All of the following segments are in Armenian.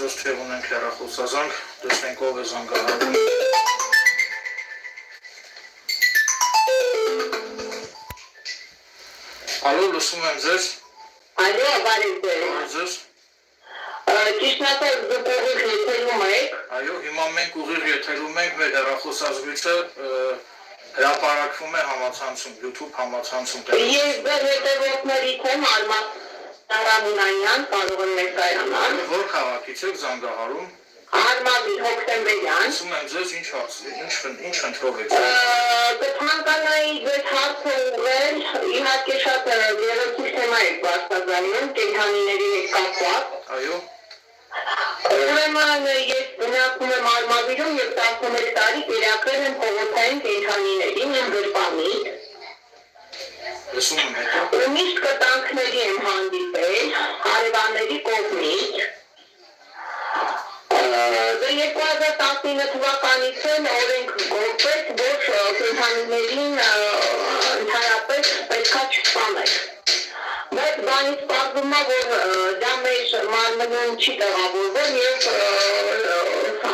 հաջորդ թեւ ունենք հեռախոսազանգ, տեսնենք ով է զանգահարում։ Ալո, լսում եմ ձեզ։ Ալո, բարև ձեզ։ Ձեզ։ Ճիշտ ասած, դուք ուղիղ եթերում եք։ Այո, հիմա մենք ուղիղ եթերում ենք, մեր հեռախոսազրույցը հրապարակվում է համացանցում, YouTube համացանցում։ Ես ձեր հետևորդներից եմ, Արման Արամունանյան, կարող եմ ներկայանալ։ Որ քաղաքից եք զանգահարում։ Արմավի Հոկտեմբերյան։ Ասում եմ ձեզ ինչ ընտրով եք։ Կթանկանայի ձեզ հարցը ուղղել, իհարկե շատ գեղեցիկ թեմա եք բարձրացնում, կենդանիների հետ կապված։ Այո։ Ուրեմն ես բնակվում եմ Արմավիրում եւ 11 տարի կերակրել եմ փողոցային կենդանիներին իմ գրպանից։ Լսում եմ հետո։ Ու միշտ կտանքների եմ հանդիպել հարևանների կողմից։ 2019 թվականից էլ օրենք գործեց, որ կենդանիներին ընդհանրապես պետքա չսպանել։ Բայց բանից պարզվում է, որ դա մեր մարմնում չի տեղավորվում եւ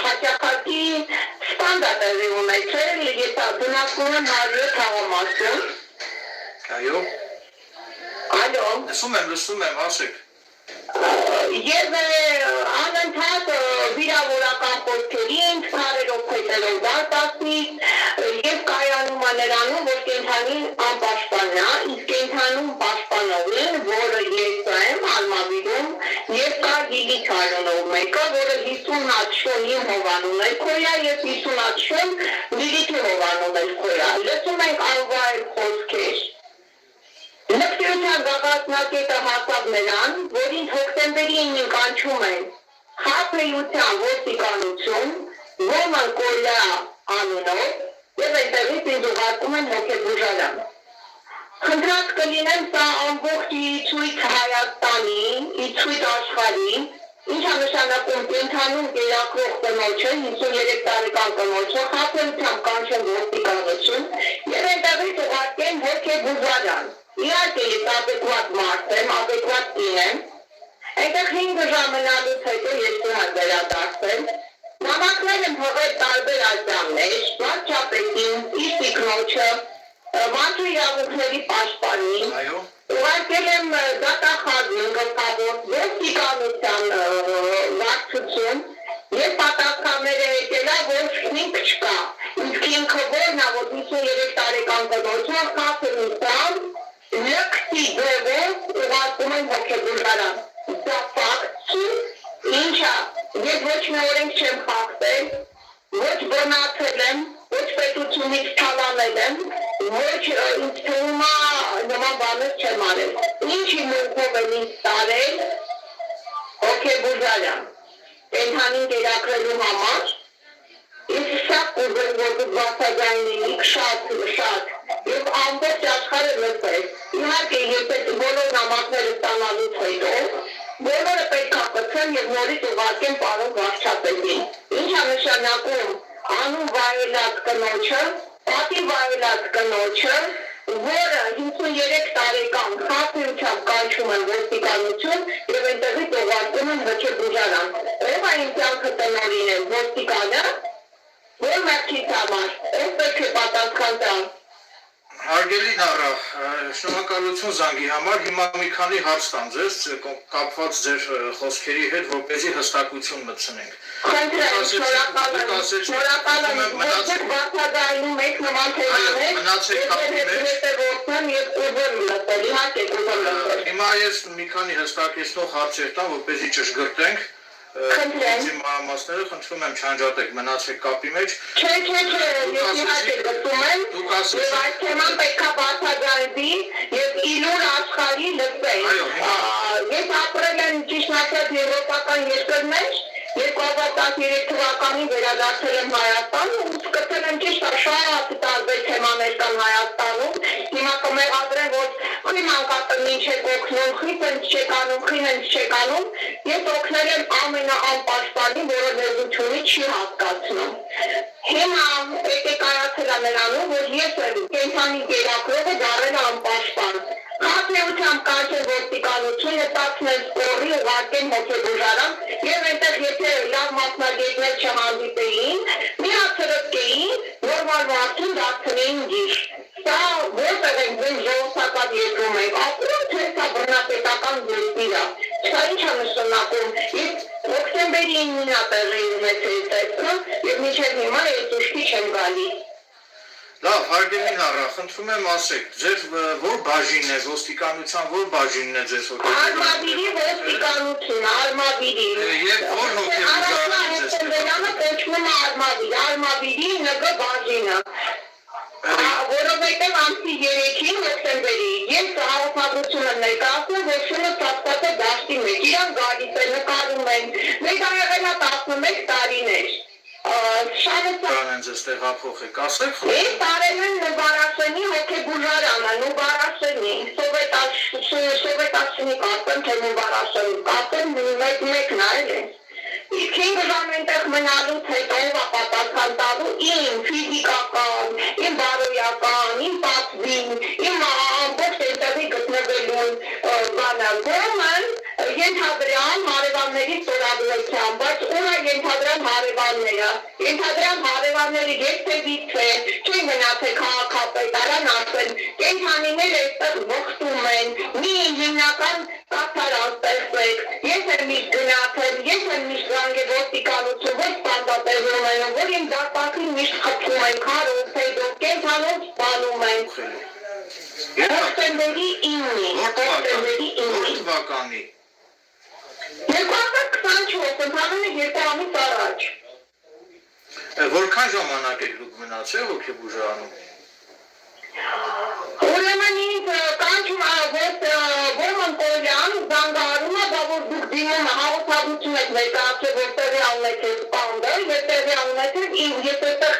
հաճախակի սպանդա տեղի ունեցել, ես բնակվում եմ 100 թաղամասում։ Այո։ Ալո։ Լսում եմ, ասեք։ Եվ անընդհատ վիրավորական խոսքերի ենք, քարերով փետելով դարտասից եւ կայանում է նրանում, որ կենդանին անպաշտպան է, իսկ կենդանում պաշտպանողին, որը ես եմ Արմավիրում, եւ կա Լիլիթ անունով մեկը, որը 50 հատ շուն իմ հովանուն է քոյա եւ 50 հատ շուն Լիլիթի հովանուն է քոյա։ Լսում ենք անվայր խոսքեր։ Լքտիության գաղափնակետը հասավ նրան, որին հոկտեմբերի 9-ին կանչում են խաբեության ոստիկանություն, ոման կոլա անունով և այնտեղից ինձ ուղարկում են հոգեբուժարան։ Խնդրած կլինեմ սա ամբողջ ցույց Հայաստանի, ցույց աշխարհի, ինչա նշանակում կենդանում կերակրող կնոջը, 53 տարեկան կնոջը, խաբեությամբ կանչեն ոստիկանություն և այնտեղից ուղարկեն հոգեբուժարան։ Իհարկե ես ադեկվատ մարդ եմ, ադեկվատ կին եմ, այնտեղ 5 ժամ մնալուց հետո ես տուն վերադարձել, նամակներ եմ հղել տարբեր ատյաններ, վարչապետին, իր տիկնոջը, մարդու իրավունքների պաշտպանին, ուղարկել եմ դատախազին գլխավոր ոստիկանության վարչություն, եւ պատասխանները եկել է, որ ինքը չկա, իսկ ինքը որն է, որ 53 տարեկան կնոջը խաբեությամբ լքտի ձևով ուղարկում են հոգեբուժարան։ Դա ֆակտ չի, ինչա, ես ոչ մի օրենք չեմ խախտել, ոչ բռնացել եմ, ոչ պետությունից թալանել եմ, ոչ ինձ թվում է նման բաներ չեմ արել։ Ինչի մուտքով են ինձ տարել հոգեբուժարան, կենդանին կերակրելու համար, ինձ շատ կուզեմ, որ դուք բարձրաձայնեիք շատ, եւ ամբողջ աշխարհը լսել։ Իհարկե, ես այդ բոլոր նամակները ստանալուց հետո բոլորը պետք է կցեն եւ նորից ուղարկեն պարոն վարչապետին։ Ինչա նշանակում անուն վայելած կնոջը, պատի վայելած կնոջը, որը 53 տարեկան խաբեությամբ կանչում են ոստիկանություն եւ այնտեղից ուղարկում են հոգեբուժարան։ Ով է իմ կյանքը տնօրինել, ոստիկանը, որ մեղքից համար, ով պետք է պատասխան տա։ Հարգելի Նարա, շնորհակալություն զանգի համար, հիմա մի քանի հարց տան ձեզ, կապված ձեր խոսքերի հետ, որպեսզի հստակություն մտցնենք։ Շնորհակալ եմ, բարձրացնում եք նման թեմաներ, մնացեք կապի մեջ։ Հիմա ես մի քանի հստակեցնող հարցեր տամ, որպեսզի ճշգրտենք։ Մասները խնդրում եմ չանջատեք, մնացեք կապի մեջ։ Չէ, ես իհարկե գտնում եմ, եւ այս թեման պետք է բացատրվի եւ իլուր աշխարհի լսեն։ Ես ապրել եմ ճիշտ ասած եվրոպական երկրներ, 2013 թվականին վերադարձել եմ Հայաստան ու սկսել եմ ճիշտ շատ տարբեր թեմաներ կան Հայաստանում։ Հիմա կմեղադրեմ, որ խին անկատնին չեք օգնում, խին չեք անում, խին չեք անում։ Ես օգնել եմ ամենաանպաշտպանին, որը լեզվությունից չի հասկացնում։ Հիմա կայացել է նրանում, որ ես եմ կենդանի կերակրողը դառել անպաշտպան։ Խաբեությամբ կանչել ոստիկանությունը 16 օրի ուղարկեն հոգեբուժարան եւ այնտեղ եթե լավ մասնագետներ չհանդիպեին, մի հատ ցրկեին, նորմալ մարդուն դարձնեին գիշ։ Սա որտեղ են ձեր ժողովրդական երկրում եք, ապրում թե սա բռնապետական երկիր է։ Սա ինչ է նշանակում։ Իսկ օկտեմբերի 9-ին է տեղի ունեցել այդտեղ, եւ մինչեւ հիմա այդ ուշքի չեմ գալի։ Լավ, հարգելի Նարա, խնդրում եմ ասեք, ձեր որ բաժինն է, ոստիկանության որ բաժինն է ձեզ Արմավիրի ոստիկանություն, Արմավիրի։ Եվ որ հոգեբուժարան ձեզ Արմավիրը կոչվում է Արմավիր, Արմավիրի ՆԳ բաժինը։ Որովհետև ամսի 3-ին հոկտեմբերի ես հաղորդագրությունը ներկայացնում, որ շունը ծածկված է դաշտի մեջ, իրան գալիս է, նկարում են, մեկ աղեղել է 11 տարիներ։ Շարան ձեզ տեղափոխեք, ասեք։ Ես տարել եմ Նուբարաշենի հոգեբուժարանը, Նուբարաշենի, Սովետաշենի կապեմ, թե Նուբարաշենի կապեմ, մեկն այլ է։ Իսկ 5 ժամ այնտեղ մնալուց հետո պատասխան տալու իմ ֆիզիկական, իմ բարոյական, իմ պատվին, իմ ամբողջ այնտեղի գտնվելու բանը գոմն ենթադրյալ հարևանների ստորագրության, բայց ում է ենթադրյալ հարևանները։ Ենթադրյալ հարևանները երբևից է, չի մնացել քաղաքապետարան ասել, կենդանիներ այստեղ ողջում են, մի հիմնական կաթարան ստեղծեք, ես եմ միշտ գնացել, ես եմ միշտ զանգել ոստիկանություն, ոչ ստանդարտերում են, որ իմ դարպակին միշտ խփում են, քարով, թեյով, կենդանով սպանում են։ Հոկտեմբերի 9-ին, Որ թվականի։ 2024, ընդհանրապես 2 ամիս առաջ։ Որքան ժամանակ եք դուք մնացել հոգեբուժարանում։ Ուրեմն ինձ կանչում Ոմն Կոլյան զանգարում է, դա որ դուք դիմում հաղորդագրություն եք ներկայացրել, որ տեղի ունեցել սպանդը, եւ տեղի ունեցել ես այդտեղ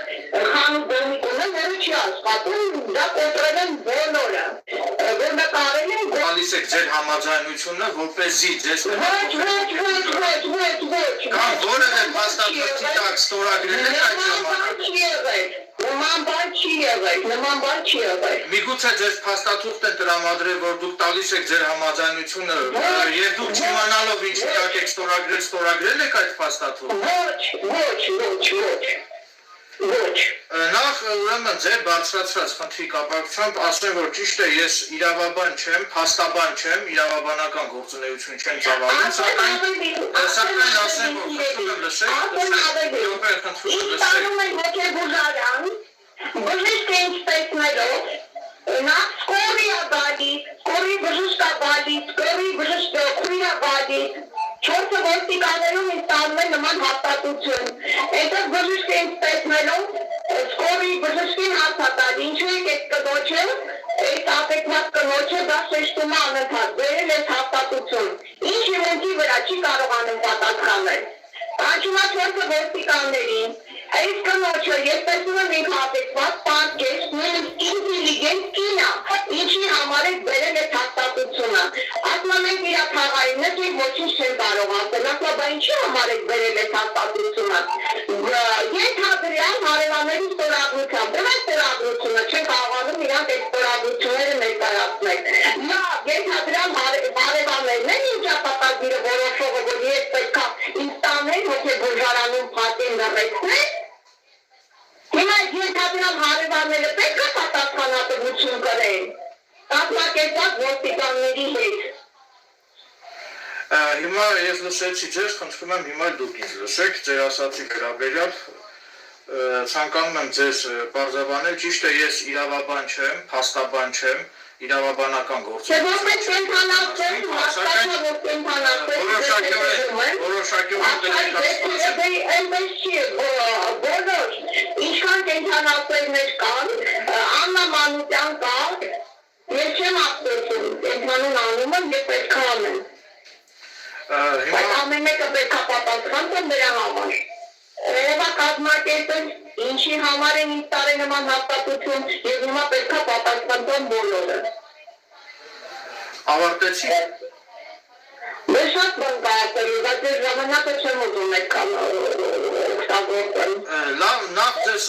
խանութ դոմիկ ունեմ, որը չի աշխատում, դա կոտրել են բոլորը, որ նկարել են Գալիս եք ձեր համաձայնությունը, որպեսզի ձեզ ոչ Կամ որևէ փաստաթղթի տակ ստորագրել եք այդ ժամանակ։ Նման բան չի եղել։ Միգուցե ձեզ փաստաթուղթ են տրամադրել, որ դուք տալիս եք ձեր համաձայնությունը, եւ դուք չիմանալով ինչ տակ եք ստորագրել եք այդ փաստաթուղթը։ Ոչ։ Նախ ուրեմն ձեր բարձրացրած խնդրի կապակցությամբ ասեմ, որ ճիշտ է, ես իրավաբան չեմ, փաստաբան չեմ, իրավաբանական գործունեություն չեմ ծավալում, սակայն ասեմ, որ խնդրում եմ լսեք, բժիշկ են ստեղծնելով, նա սկորի է գալիս, սկորի բժիշկ է գալիս, սկորի բժիշկ քույր է գալիս, 4 ոստիկաներում ինձ տանում են նման հաստատություն, այնտեղ բժիշկ են ստեղծնելով, սկորի բժիշկին հաստատալ, ինչու եք այդ կնոջը, այդ ապետված կնոջը դա շեշտում է անընդհատ, բերել այս հաստատություն, ինչ հիմունքի վրա չի կարողանում պատասխանել, կանչում է 4 ոստիկաններին, այս կնոջը ես տեսնում եմ ինք հատեցված պարկես, նույնիսկ ինտելիգենտ կին է, ինչի համար եք բերել այդ հաստատությունը, ասում եմ մենք իրա թաղայինը դուք ոչինչ չեն կարող ասել, ասում բա ինչի համար եք բերել այդ հաստատությունը, ենթադրյալ հարևանների ստորագրությամբ, դեռ այդ ստորագրությունը չեն կարողանում իրանք այդ ստորագրությունները ներկայացնել, լավ, ենթադրյալ հարևաններն են ինչ ապատագիրը որոշողը, որ ես պետք է ինձ տանել, հոգեբուժարանում փաթին լռեցնել, հիմա ենթադրյալ հարևանները պետք է պատասխանատվություն կրեն, կազմակերպված ոստիկանների հետ։ Հիմա ես լսեցի ձեզ, խնդրում եմ հիմա դուք ինձ լսեք, ձեր ասացի վերաբերյալ, ցանկանում եմ ձեզ պարզաբանել, ճիշտ է, ես իրավաբան չեմ, փաստաբան չեմ, իրավաբանական գործունեություն ինչքան կենթանացերներ կան, Աննա Մանուկյան կա, ես չեմ աղտեցում, կենթանուն անում եմ, ես պետք է անեմ, բայց ամեն մեկը պետք է պատասխան տան դրա համար, ով է կազմակերպել, ինչի համար են ինձ տարել նման հաստատություն, և հիմա պետք է պատասխան տան բոլորը։ Ավարտեցիք։ Ես շատ բան կայացել, բայց ես ժամանակը չեմ ուզում այդքան օգտագործել։ Լավ, նախ ձեզ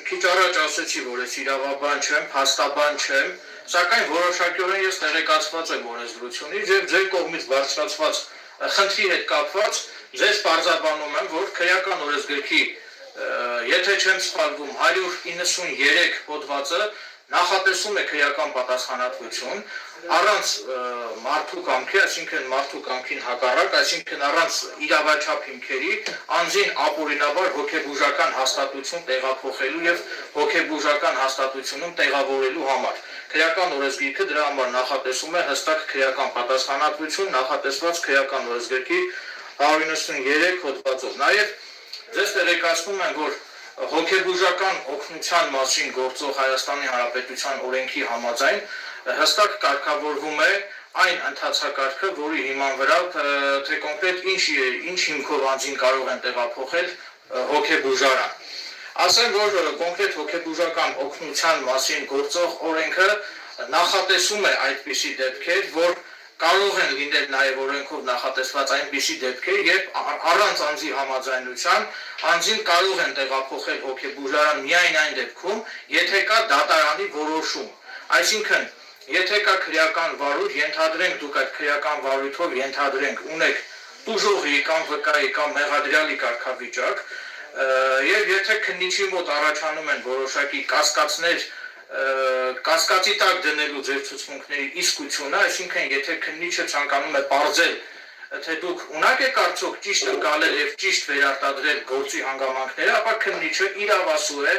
քիչ առաջ ասեցի, որ ես իրավաբան չեմ, փաստաբան չեմ, սակայն որոշակիորեն ես տեղեկացված եմ օրենսդրությունից եւ ձեր կողմից բարձրացված խնդրի հետ կապված ձեզ պարզաբանում եմ, որ քրեական օրենսգրքի եթե չեմ սխալվում 193 հոդվածը նախատեսում է քրեական պատասխանատվություն առանց մարդու կամքի, այսինքն մարդու կամքին հակառակ, այսինքն առանց իրավաչափ հիմքերի անձին ապօրինաբար հոգեբուժական հաստատություն տեղափոխելու եւ հոգեբուժական հաստատությունում տեղավորելու համար։ Քրեական օրենսգիրքը դրա համար նախատեսում է հստակ քրեական պատասխանատվություն նախատեսված քրեական օրենսգրքի 193 հոդվածով։ Նաեւ ձեզ տեղեկացնում եմ, որ հոգեբուժական օգնության մասին գործող Հայաստանի Հանրապետության օրենքի համաձայն հստակ կարգավորվում է այն ընթացակարգը, որի հիման վրա թե կոնկրետ ինչ հիմքով անձին կարող են տեղափոխել հոգեբուժարան։ Ասեմ, որ կոնկրետ հոգեբուժական օգնության մասին գործող օրենքը նախատեսում է այդպիսի դեպքեր, որ կարող են լինել նաև օրենքով նախատեսված այնպիսի դեպքեր, երբ առանց անձի համաձայնության անձին կարող են տեղափոխել հոգեբուժարան միայն այն դեպքում, եթե կա դատարանի որոշում։ Այսինքն, եթե կա քրեական վարույթ, ենթադրենք դուք այդ քրեական վարույթով ենթադրենք ունեք տուժողի կամ վկայի կամ մեղադրյալի կարգավիճակ, եւ եթե քննիչի մոտ առաջանում են որոշակի կասկածներ կասկածի տակ դնելու ձեր ցուցմունքների իսկությունը, այսինքն եթե քննիչը ցանկանում է պարզել, թե դուք ունակ եք արդյոք ճիշտ ընկալել եւ ճիշտ վերարտադրել գործի հանգամանքները, ապա քննիչը իրավասու է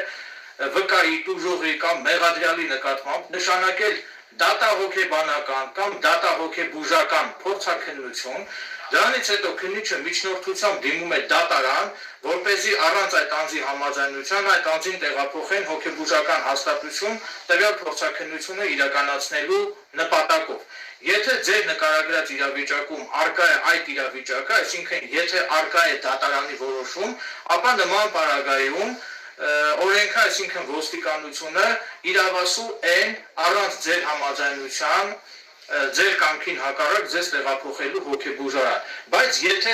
վկայի, տուժողի կամ մեղադրյալի նկատմամբ նշանակել դատահոգեբանական կամ դատահոգեբուժական փորձաքննություն։ Դրանից հետո քննիչը միջնորդությամբ դիմում է դատարան, որպեսզի առանց այդ անձի համաձայնության այդ անձին տեղափոխեն հոգեբուժական հաստատություն տվյալ փորձաքննությունը իրականացնելու նպատակով։ Եթե ձեր նկարագրած իրավիճակում արկա է այդ իրավիճակը, այսինքն եթե արկա է դատարանի որոշում, ապա նման պարագայում օրենքը, այսինքն ոստիկանությունը իրավասու են առանց ձեր համաձայնության ձեր կամքին հակառակ ձեզ տեղափոխելու հոգեբուժարան։ Բայց եթե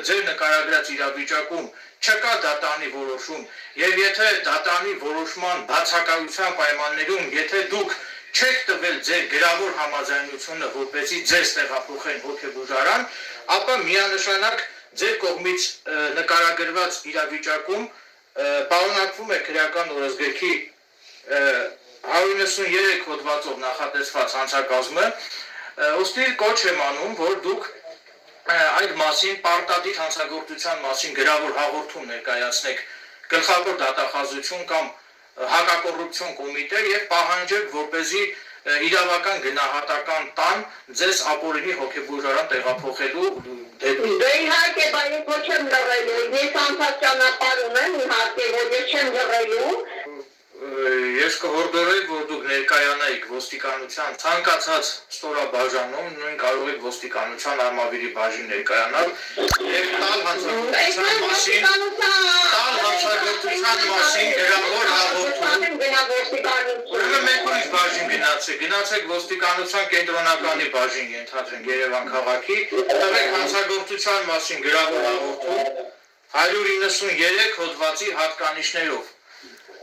ձեր նկարագրած իրավիճակում չկա դատարանի որոշում եւ եթե դատարանի որոշման բացակայության պայմաններում եթե դուք չեք տվել ձեր գրավոր համաձայնությունը, որպեսզի ձեզ տեղափոխեն հոգեբուժարան, ապա միանշանակ ձեր կողմից նկարագրված իրավիճակում պարունակվում է քրեական օրենսգրքի 193 հոդվածով նախատեսված հանցակազմը, ուստի կոչ եմ անում, որ դուք այդ մասին պարտադիր հանցագործության մասին գրավոր հաղորդում ներկայացնեք գլխավոր դատախազություն կամ հակակոռուպցիոն կոմիտե եւ պահանջեք, որպեսզի իրավական գնահատական տան ձեզ ապօրինի հոգեբուժարան տեղափոխելու դեպքում։ Դե իհարկե, բայց ոչ եմ լռելու, ես անցած ճանապարհ ունեմ, իհարկե, որ ես չեմ լռելու։ Ես կհորդորեի, որ դուք ներկայանայիք ոստիկանության ցանկացած ստորաբաժանում, նույն կարող եք ոստիկանության արմավիրի բաժին ներկայանալ եւ տալ հանցագործության մասին գրավոր հաղորդում։ Ուրեմն մեկ ուրիշ բաժին գնացեք ոստիկանության կենտրոնականի բաժին, ենթադրենք Երևան քաղաքի, տվեք հանցագործության մասին գրավոր հաղորդում 193 հոդվածի հատկանիշներով։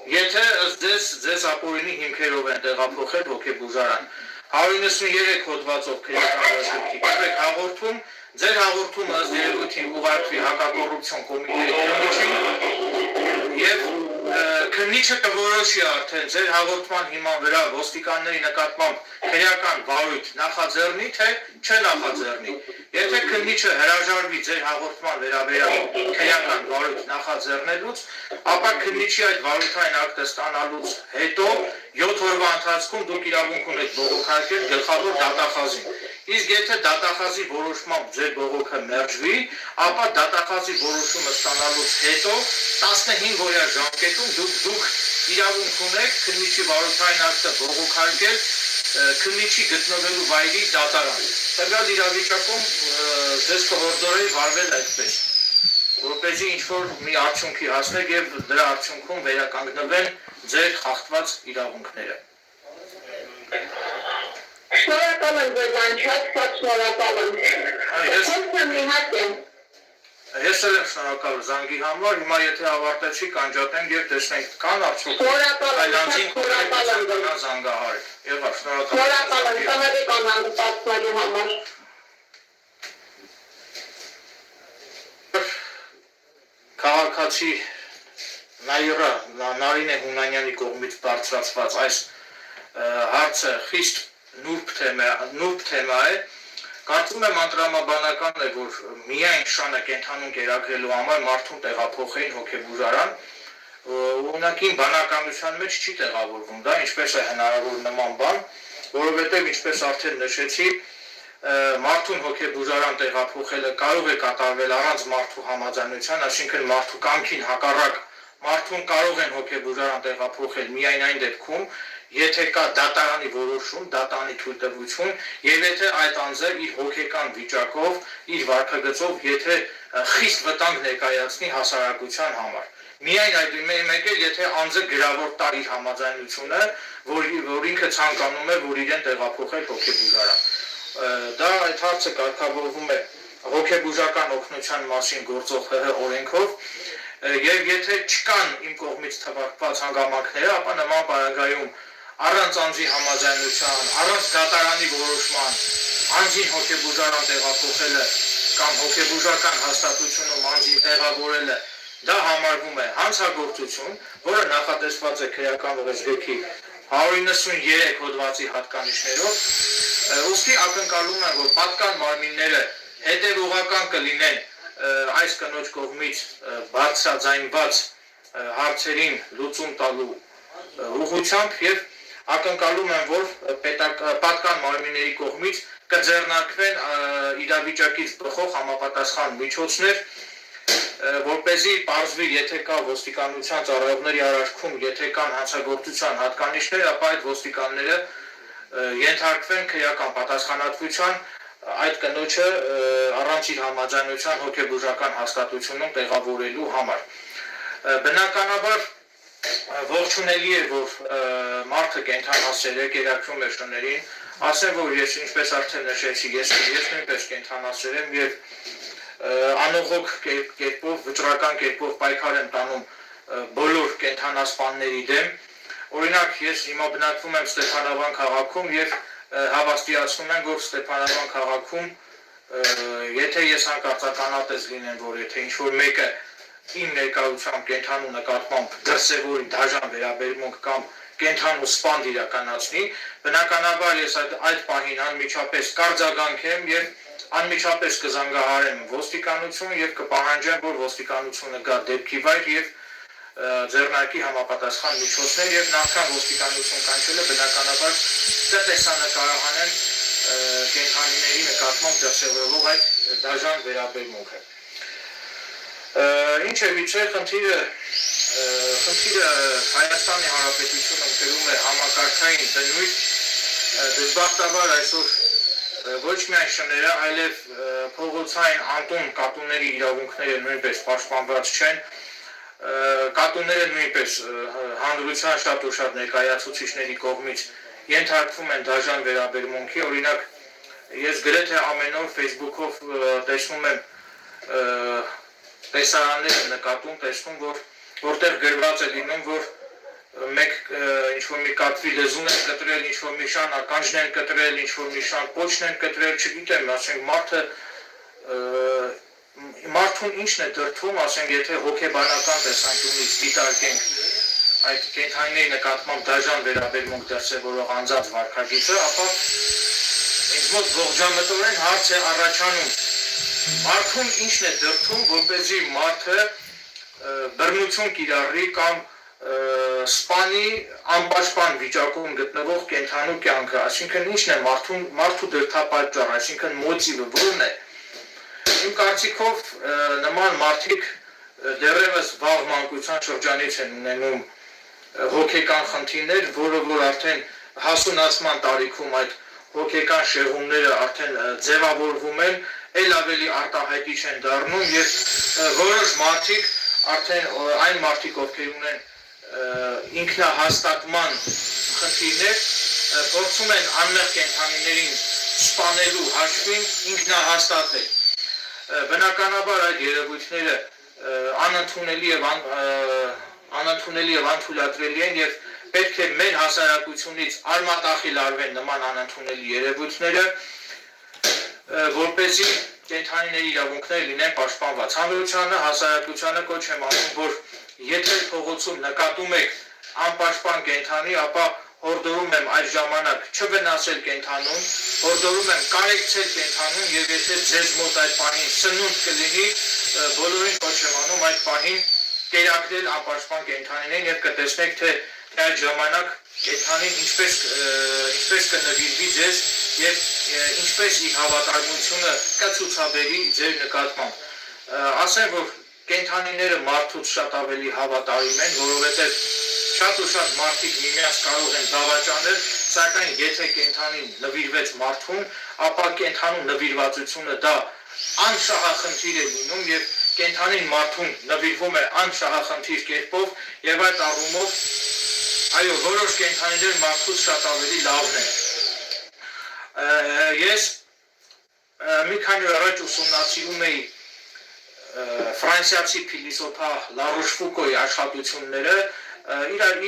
Եթե ձեզ ապօրինի հիմքերով են տեղափոխել հոգեբուժարան 193 հոդվածով քրեական օրենսգրքի տվեք հաղորդում, ձեր հաղորդումը ըստ երևույթին ուղարկվի հակակոռուպցիոն կոմիտեի եւ քննիչը կորոշի արդեն ձեր հաղորդման հիման վրա ոստիկանների նկատմամբ քրեական վարույթ նախաձեռնի թե չնախաձեռնի։ Եթե քննիչը հրաժարվի ձեր հաղորդման վերաբերյալ քրեական վարույթ նախաձեռնելուց, ապա քննիչի այդ վարույթային ակտը ստանալուց հետո 7 օրվա ընթացքում դուք իրավունք ունեք բողոքարկել գլխավոր դատախազին։ Իսկ եթե դատախազի որոշմամբ ձեր բողոքը մերժվի, ապա դատախազի որոշումը ստանալուց հետո 15 օրյա ժամկետում դուք իրավունք ունեք քննիչի վարույթային ակտը բողոքարկել քննիչի գտնվելու վայրի դատարան։ Տվյալ իրավիճակում ձեզ կհորդորեի վարվել այդպես, որպեսզի ինչ-որ մի արդյունքի հասնեք եւ դրա արդյունքում վերականգնվեն ձեր խախտված իրավունքները։ Շնորհակալ եմ ձեզ անչափ, շնորհակալ եմ։ Ես էլ եմ շնորհակալ զանգի համար, հիմա եթե ավարտեցի կանջատենք եւ տեսնենք կան արդյոք այլանդին զանգահար։ Եվ շնորհակալ եմ։ Շնորհակալ եմ, համար։ քաղաքացի Նարինե Հունանյանի կողմից բարձրացված այս հարցը խիստ նուրբ թեմա է, կարծում եմ անդրամաբանական է, որ միայն շանը կենթանուն կերակրելու համար մարդուն տեղափոխեին հոգեբուժարան, ուղղակի բանականության մեջ չի տեղավորվում, դա ինչպես է հնարավոր նման բան, որովհետև ինչպես արդեն նշեցի, մարդուն հոգեբուժարան տեղափոխելը կարող է կատարվել առանց մարդու համաձայնության, այսինքն մարդու կամքին հակառակ մարդուն կարող են հոգեբուժարան տեղափոխել միայն այն դեպքում, եթե կա դատարանի որոշում, դատարանի թույլտվություն եւ եթե այդ անձը իր հոգեկան վիճակով, իր վարքագծով, եթե խիստ վտանգ ներկայացնի հասարակության համար։ Միայն այդ մեկ է, եթե անձը գրավոր տա իր համաձայնությունը, որ ինքը ցանկանում է, որ իրեն տեղափոխել հոգեբուժարան։ Դա այդ հարցը կարգավորվում է հոգեբուժական օգնության մասին գործող ՀՀ օրենքով եւ եթե չկան իմ կողմից թվարկված հանգամանքները, ապա նման պարագայում առանց անձի համաձայնության, առանց դատարանի որոշման, անձին հոգեբուժարան տեղափոխելը կամ հոգեբուժական հաստատությունում անձին տեղավորելը դա համարվում է հանցագործություն, որը նախատեսված է քրեական օրենսգրքի 193 հոդվածի հատկանիշներով, ուստի ակնկալում եմ, որ պատկան մարմինները հետևողական կլինեն այս կնոջ կողմից բարձրաձայնված հարցերին լուծում տալու ուղղությամբ եւ ակնկալում եմ, որ պատկան մարմինների կողմից կձեռնարկվեն իրավիճակից բխող համապատասխան միջոցներ, որպեսզի պարզվի, եթե կա ոստիկանության ծառայողների արարքում, եթե կան հանցագործության հատկանիշներ, ապա այդ ոստիկանները ենթարկվեն քրեական պատասխանատվության այդ կնոջը առանց իր համաձայնության հոգեբուժական հաստատությունում տեղավորելու համար։ Բնականաբար ողջունելի է, որ մարդը կենդանասեր է, կերակրում է շներին, ասեմ, որ ես ինչպես արդեն նշեցի, ես նույնպես կենդանասեր եմ եւ անողոք կերպով, վճռական կերպով պայքար եմ տանում բոլոր կենդանասպանների դեմ։ Օրինակ, ես հիմա բնակվում եմ Ստեփանավան քաղաքում եւ հավաստիացնում եմ, որ Ստեփանավան քաղաքում եթե ես հանկարծականատես լինեմ, որ եթե ինչ-որ մեկը իմ ներկայությամբ կենդանու նկատմամբ դրսևորի դաժան վերաբերմունք կամ կենդանու սպանդ իրականացնի, բնականաբար ես այդ պահին անմիջապես կարձագանքեմ եւ անմիջապես կզանգահարեմ ոստիկանություն եւ կպահանջեմ, որ ոստիկանությունը գա դեպքի վայր եւ ձեռնարկի համապատասխան միջոցներ եւ նախքան ոստիկանություն կանչելը բնականաբար կտեսանկարահանեն կենդանիների նկատմամբ դրսևորվող այդ դաժան վերաբերմունքը։ Ինչ է վիճը, խնդիրը Հայաստանի Հանրապետությունում կրում է համակարգային բնույթ, դժբախտաբար այսօր ոչ միայն շները, այլև փողոցային անտուն կատուների իրավունքները նույնպես պաշտպանված չեն, կատուները նույնպես հանրության շատ ու շատ ներկայացուցիչների կողմից ենթարկվում են դաժան վերաբերմունքի, օրինակ ես գրեթե ամեն օր Facebook-ով տեսնում եմ տեսարաններ նկատում, տեսնում, որտեղ գրված է լինում, որ մեկ ինչ-որ մի կատվի լեզուն են կտրել, ինչ-որ մի շան ականջն են կտրել, ինչ-որ մի շան պոչն են կտրել, չգիտեմ, ասենք մարդուն ինչն է դրդում, ասենք եթե հոգեբանական տեսանկյունից դիտարկենք այդ կենդանիների նկատմամբ դաժան վերաբերմունք դրսևորող անձած վարքագիծը, ապա ինձ մոտ ողջամտորեն հարց է առաջանում, մարդուն ինչն է դրդում, որպեսզի մարդը բռնություն կիրառի կամ սպանի անպաշտպան վիճակում գտնվող կենդանու կյանքը, այսինքն ինչն է մարդու դրդապատճառ, այսինքն մոտիվը որն է։ Իմ կարծիքով նման մարդիկ դեռևս վաղ մանկության շրջանից են ունենում հոգեկան խնդիրներ, որը որ արդեն հասունացման տարիքում այդ հոգեկան շեղումները արդեն ձևավորվում են, ել ավելի արտահայտիչ են դառնում եւ որոշ մարդիկ արդեն այն մարդիկ, ովքեր ունեն ինքնահաստատման խնդիրներ, փորձում են անմեղ կենդանիներին սպանելու հաշվին ինքնահաստատել։ Բնականաբար այդ երևույթները անընդունելի եւ անթույլատրելի են եւ պետք է մեր հասարակությունից արմատախիլ արվեն նման անընդունելի երևույթները, որպեսզի կենդանիների իրավունքները լինեն պաշտպանված։ Հանրությանը, հասարակությանը կոչ եմ անում, որ եթե փողոցում նկատում եք անպաշտպան կենդանի, ապա հորդորում եմ այդ ժամանակ չվնասել կենդանուն, հորդորում եմ կարեկցել կենդանուն եւ եթե ձեզ մոտ այդ պահին սնունդ կլինի, բոլորին կոչ եմ անում այդ պահին կերակրել անպաշտպան կենդանիներին եւ կտեսնեք թե այդ ժամանակ կենդանին ինչպես կնվիրվի ձեզ եւ ինչպես իր հավատարմությունը կցուցաբերի ձեր նկատմամբ։ Ասեմ, որ կենդանիները մարդուց շատ ավելի հավատարիմ են, որովհետեւ շատ ու շատ մարդիկ միմյանց կարող են դավաճանել, սակայն եթե կենդանին նվիրվեց մարդուն, ապա կենդանու նվիրվածությունը դա անշահախնդիր է լինում եւ կենդանին մարդուն նվիրվում է անշահախնդիր կերպով եւ այդ առումով այո, որոշ կենդանիներ մարդուց շատ ավելի լավն են։ Ես մի քանի օր առաջ ուսումնասիրում էի ֆրանսիացի փիլիսոփա Լարոշֆուկոյի աշխատությունները,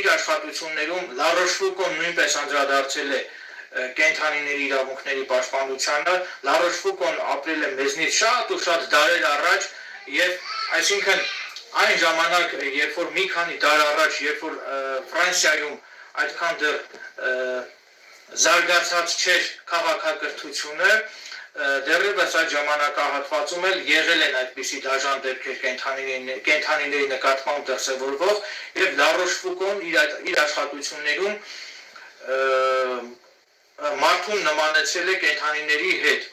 իր աշխատություններում Լարոշֆուկոն նույնպես անդրադարձել է կենդանիների իրավունքների պաշտպանությանը, Լարոշֆուկոն ապրել է մեզնից շատ ու շատ դարեր առաջ եւ այսինքն այն ժամանակ, երբ որ մի քանի դար առաջ, երբ որ Ֆրանսիայում այդքան դեռ զարգացած չէր քաղաքակրթությունը, դեռևս այդ ժամանակահատվածում էլ եղել են այդպիսի դաժան դեպքեր կենդանիների նկատմամբ դրսևորվող եւ Լարոշֆուկոն իր աշխատություններում մարդուն նմանեցրել է կենդանիների հետ,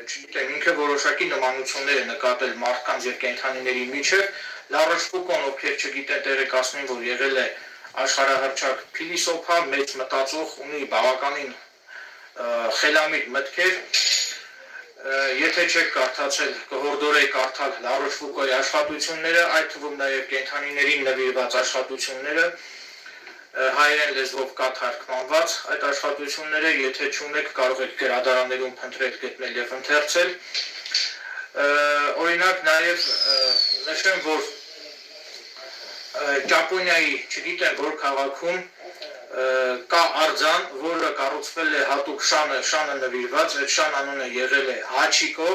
չգիտեմ, ինքը որոշակի նմանություններ է նկատել մարդկանց եւ կենդանիների միջեւ, Լարոշֆուկոն, ովքեր չգիտեն, տեղեկացնեն, որ եղել է աշխարհահռչակ փիլիսոփա, մեծ մտածող, ունի բավականին խելամիտ մտքեր, եթե չեք կարդացել, կհորդորեի կարդալ Լարոշֆուկոյի աշխատությունները, այդ թվում նաև կենդանիներին նվիրված աշխատությունները, հայերեն լեզվով կա թարգմանված այդ աշխատությունները, եթե չունեք, կարող եք գրադարաններում փնտրել, գտնել եւ ընթերցել։ Օրինակ նաև նշեմ, որ Ճապոնիայի, չգիտեմ որ քաղաքում կա արձան, որը կառուցվել է հատուկ շանը նվիրված, այդ շան անունը եղել է Հաչիկո,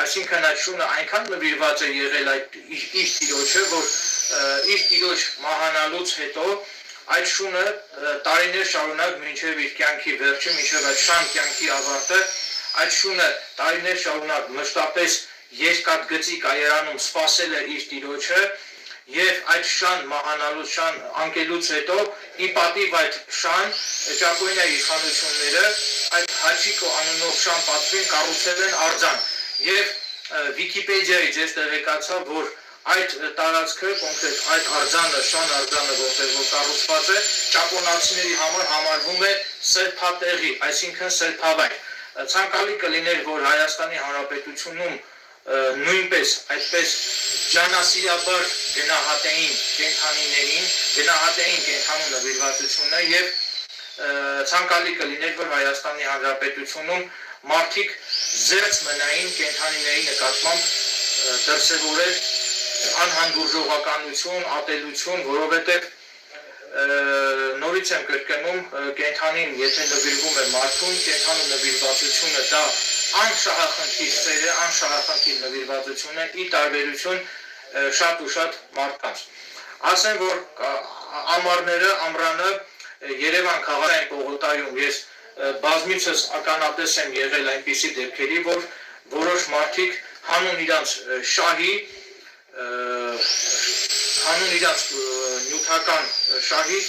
այսինքն այդ շունը այնքան նվիրված է եղել այդ իր տիրոջը, որ իր տիրոջ մահանալուց հետո այդ շունը տարիներ շարունակ մինչև իր կյանքի վերջը, մինչև այդ շան կյանքի ավարտը, այդ շունը տարիներ շարունակ մշտապես երկաթգծի կայարանում սպասել է իր տիրոջը եւ այդ շան մահանալուց, շան անկելուց հետո ի պատիվ այդ շան Ճապոնիայի իշխանությունները այդ Հաչիկո անունով շան պատվին կառուցել են արձան եւ Վիկիպեդիայից ես տեղեկացա, որ այդ տարածքը, կոնկրետ այդ արձանը, շան արձանը, որտեղ որ կառուցված է, ճապոնացիների համար համարվում է սրբատեղի, այսինքն սրբավայր։ Ցանկալի կլիներ, որ Հայաստանի Հանրապետությունում նույնպես այդպես ջանասիրաբար գնահատեին կենդանիներին, գնահատեին կենդանու նվիրվածությունը եւ ցանկալի կլիներ, որ Հայաստանի Հանրապետությունում մարդիկ զերծ մնային կենդանիների նկատմամբ դրսևորել անհանդուրժողականություն, ատելություն, որովհետև նորից եմ կրկնում, կենդանին, եթե նվիրվում է մարդուն, կենդանու նվիրվածությունը դա անշահախնդիր սեր է, անշահախնդիր նվիրվածություն է, ի տարբերություն շատ ու շատ մարդկանց։ Ասեմ, որ ամռանը Երևան քաղաքային պողոտայում ես բազմիցս ականատես եմ եղել այնպիսի դեպքերի, որ որոշ մարդիկ հանուն իրանց շահի, հանուն իրանց նյութական շահի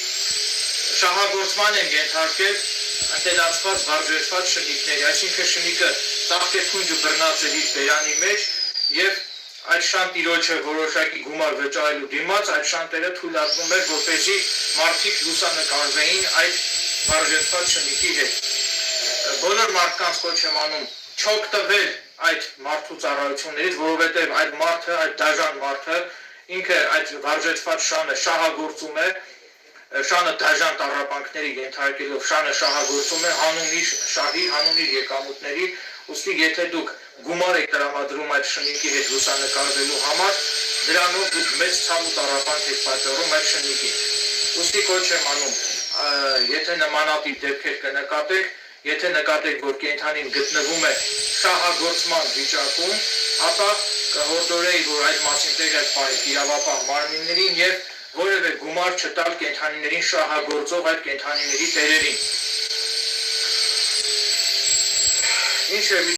շահագործման են ենթարկել ընտելացված, վարժեցված շնիկների, այսինքն շնիկը ծաղկեփունջը բռնած է իր բերանի մեջ եւ այդ շան տիրոջը որոշակի գումար վճարելու դիմաց այդ շանտերը թույլատվում էր, որպեսզի մարդիկ լուսանկարվեին այդ վարժեցված շնիկի հետ։ Բոլոր մարդկանց կոչ եմ անում չօգտվել այդ մարդու ծառայություններից, որովհետև այդ մարդը, այդ դաժան մարդը ինքը այդ վարժեցված շանը շահագործում է, շանը դաժան տառապանքների ենթարկելով շանը շահագործում է հանուն իր շահի, հանուն իր եկամուտների, ուստի եթե դուք գումար եք տրամադրում այդ շնիկի հետ լուսանկարվելու համար, դրանով դուք մեծ ցավ ու տառապանք եք պատճառում այդ շնիկին։ Ուստի կոչ եմ անում, եթե նմանատիպ դեպքեր կնկատեք, եթե նկատեք, որ կենդանին գտնվում է շահագործման վիճակում, ապա կհորդորեի, որ այդ մասին տեղյակ պահեք իրավապահ մարմիններին եւ որևէ գումար չտալ կենդանիներին շահագործող այդ կենդանիների տերերին։ Ինչ է